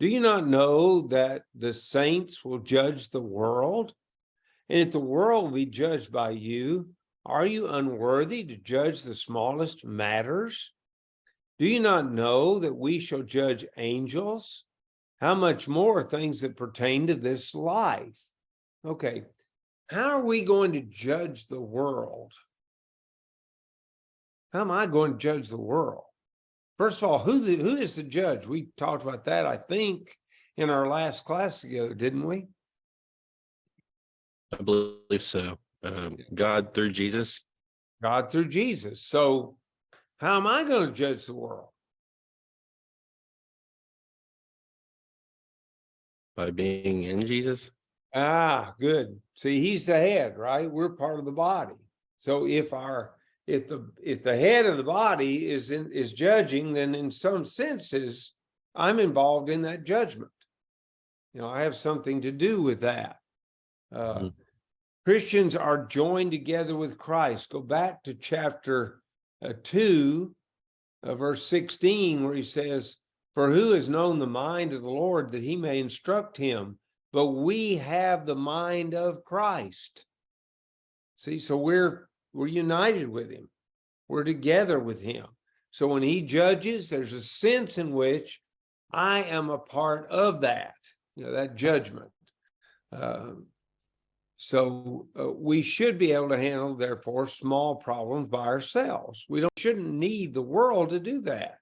Do you not know that the saints will judge the world? And if the world will be judged by you, are you unworthy to judge the smallest matters? Do you not know that we shall judge angels? How much more things that pertain to this life? Okay, how are we going to judge the world? How am I going to judge the world? First of all, who is the judge? We talked about that, I think, in our last class together, didn't we? I believe so. God through Jesus. God through Jesus. So how am I going to judge the world? By being in Jesus. Ah, good. See, he's the head, right? We're part of the body. So if the head of the body is judging, then in some senses, I'm involved in that judgment. I have something to do with that. Christians are joined together with Christ. Go back to chapter 2, verse 16, where he says, "For who has known the mind of the Lord that he may instruct him? But we have the mind of Christ." See, so we're united with him. We're together with him. So when he judges, there's a sense in which I am a part of that, that judgment. So we should be able to handle, therefore, small problems by ourselves. We shouldn't need the world to do that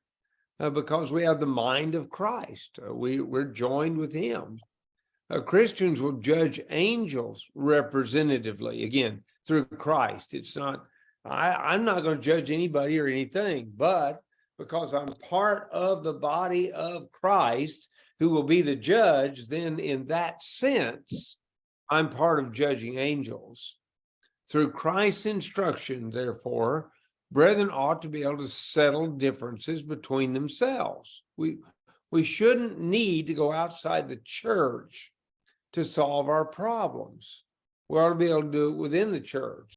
because we have the mind of Christ. We're joined with him. Christians will judge angels representatively, again, through Christ. It's not, I'm not going to judge anybody or anything, but because I'm part of the body of Christ, who will be the judge, then in that sense, I'm part of judging angels. Through Christ's instruction, therefore, brethren ought to be able to settle differences between themselves. We shouldn't need to go outside the church to solve our problems. We ought to be able to do it within the church.